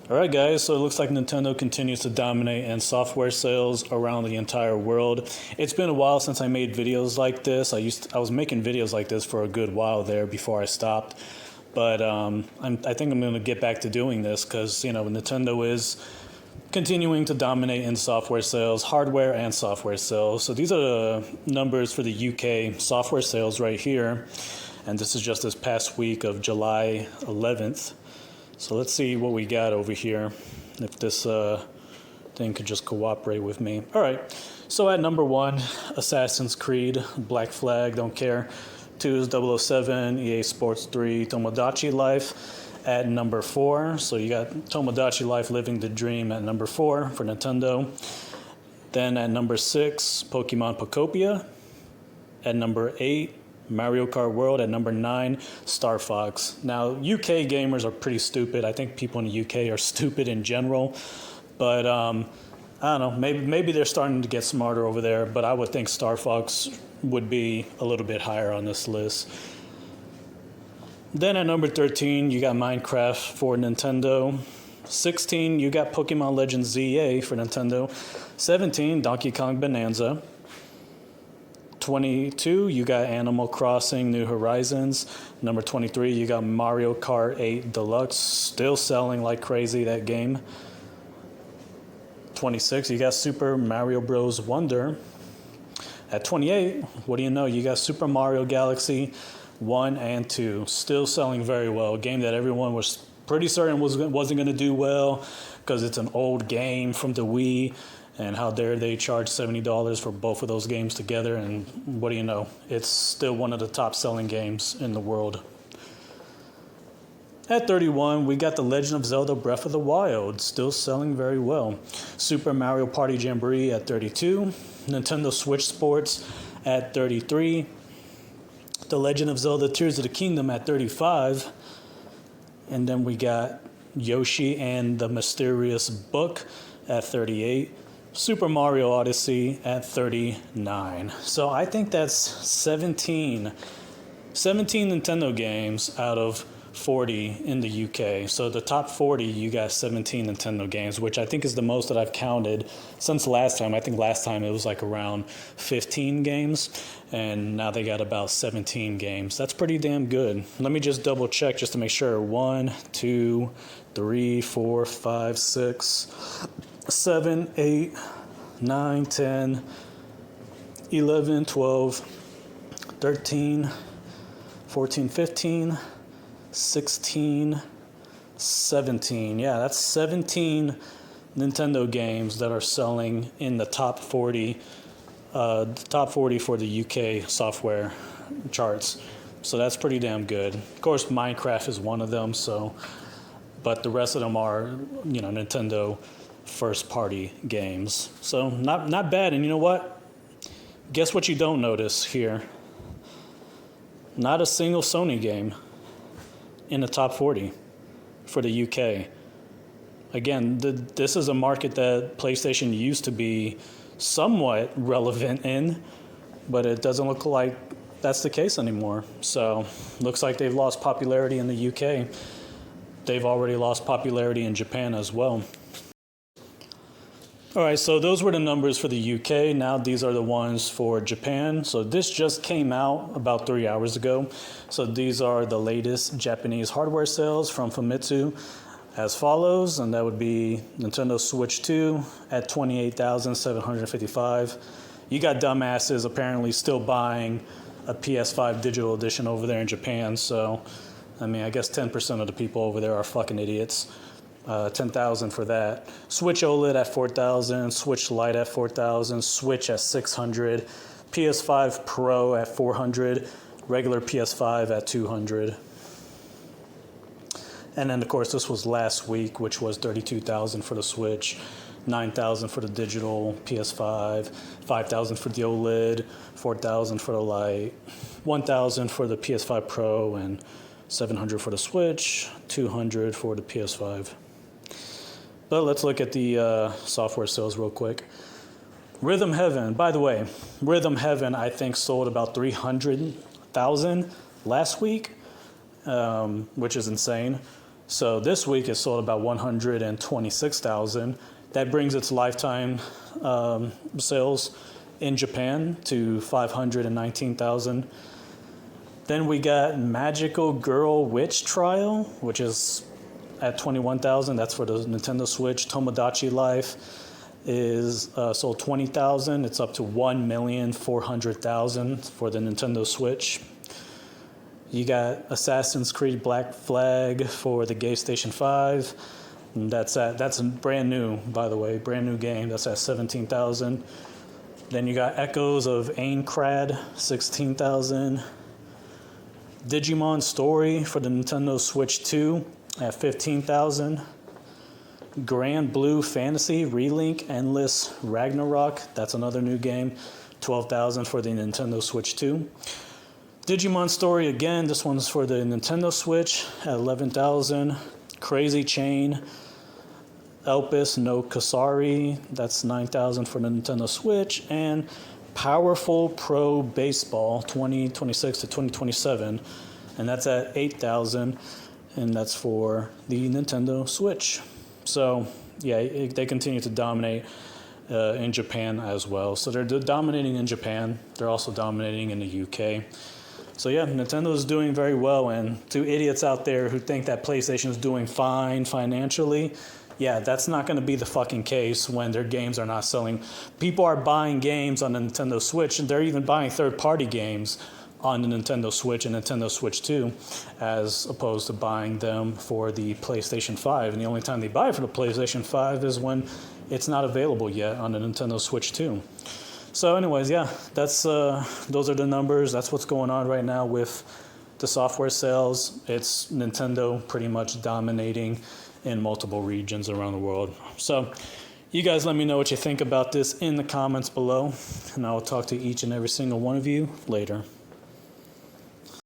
Alright guys, so it looks like Nintendo continues to dominate in software sales around the entire world. It's been a while since I made videos like this. I was making videos like this for a good while there before I stopped. But I think I'm going to get back to doing this because, Nintendo is continuing to dominate in software sales, hardware and software sales. So these are the numbers for the UK software sales right here. And this is just this past week of July 11th. So let's see what we got over here, if this thing could just cooperate with me. All right, so at number 1, Assassin's Creed, Black Flag, don't care. 2 is 007, EA Sports 3, Tomodachi Life at number 4. So you got Tomodachi Life Living the Dream at number 4 for Nintendo. Then at number 6, Pokemon Pocopia. At number 8, Mario Kart World. At number 9, Star Fox. Now, UK gamers are pretty stupid. I think people in the UK are stupid in general. But, I don't know, maybe they're starting to get smarter over there. But I would think Star Fox would be a little bit higher on this list. Then at number 13, you got Minecraft for Nintendo. 16, you got Pokemon Legends ZA for Nintendo. 17, Donkey Kong Bonanza. 22, you got Animal Crossing New Horizons. Number 23, you got Mario Kart 8 Deluxe, still selling like crazy, that game. 26, you got Super Mario Bros. Wonder. At 28, what do you know? You got Super Mario Galaxy 1 and 2, still selling very well. A game that everyone was pretty certain wasn't going to do well because it's an old game from the Wii. And how dare they charge $70 for both of those games together? And what do you know? It's still one of the top selling games in the world. At 31, we got The Legend of Zelda Breath of the Wild, still selling very well. Super Mario Party Jamboree at 32. Nintendo Switch Sports at 33. The Legend of Zelda Tears of the Kingdom at 35. And then we got Yoshi and the Mysterious Book at 38. Super Mario Odyssey at 39. So I think that's 17 Nintendo games out of 40 in the UK. So the top 40, you got 17 Nintendo games, which I think is the most that I've counted since last time. I think last time it was like around 15 games, and now they got about 17 games. That's pretty damn good. Let me just double check just to make sure. 1, 2, 3, 4, 5, 6, 7, 8, 9, 10, 11, 12, 13, 14, 15, 16, 17. Yeah, that's 17 Nintendo games that are selling in the top 40 for the UK software charts. So that's pretty damn good. Of course, Minecraft is one of them, but the rest of them are, Nintendo first party games. So not bad. And you know what? Guess what you don't notice here? Not a single Sony game in the top 40 for the UK. Again, this is a market that PlayStation used to be somewhat relevant in, but it doesn't look like that's the case anymore. So looks like they've lost popularity in the UK. They've already lost popularity in Japan as well. All right, so those were the numbers for the UK. Now these are the ones for Japan. So this just came out about 3 hours ago. So these are the latest Japanese hardware sales from Famitsu as follows, and that would be Nintendo Switch 2 at 28,755. You got dumbasses apparently still buying a PS5 digital edition over there in Japan. So, I guess 10% of the people over there are fucking idiots. 10,000 for that. Switch OLED at 4,000, Switch Lite at 4,000, Switch at 600, PS5 Pro at 400, regular PS5 at 200. And then, of course, this was last week, which was 32,000 for the Switch, 9,000 for the digital PS5, 5,000 for the OLED, 4,000 for the Lite, 1,000 for the PS5 Pro, and 700 for the Switch, 200 for the PS5. But let's look at the software sales real quick. Rhythm Heaven, by the way, Rhythm Heaven I think sold about 300,000 last week, which is insane. So this week it sold about 126,000. That brings its lifetime sales in Japan to 519,000. Then we got Magical Girl Witch Trial, which is at 21,000. That's for the Nintendo Switch. Tomodachi Life is sold 20,000. It's up to 1,400,000 for the Nintendo Switch. You got Assassin's Creed Black Flag for the PlayStation 5. And that's brand new, by the way, brand new game. That's at 17,000. Then you got Echoes of Aincrad, 16,000. Digimon Story for the Nintendo Switch 2 at 15,000. Grand Blue Fantasy Relink Endless Ragnarok, that's another new game, 12,000 for the Nintendo Switch 2. Digimon Story again, this one's for the Nintendo Switch at 11,000. Crazy Chain Elpis no Kasari, that's 9,000 for the Nintendo Switch. And Powerful Pro Baseball 2026 to 2027, and that's at 8,000, and that's for the Nintendo Switch. So yeah, they continue to dominate in Japan as well. So they're dominating in Japan. They're also dominating in the UK. So yeah, Nintendo is doing very well. And to idiots out there who think that PlayStation is doing fine financially, yeah, that's not going to be the fucking case when their games are not selling. People are buying games on the Nintendo Switch, and they're even buying third-party games on the Nintendo Switch and Nintendo Switch 2, as opposed to buying them for the PlayStation 5. And the only time they buy for the PlayStation 5 is when it's not available yet on the Nintendo Switch 2. So anyways, yeah, that's those are the numbers. That's what's going on right now with the software sales. It's Nintendo pretty much dominating in multiple regions around the world. So you guys let me know what you think about this in the comments below, and I'll talk to each and every single one of you later.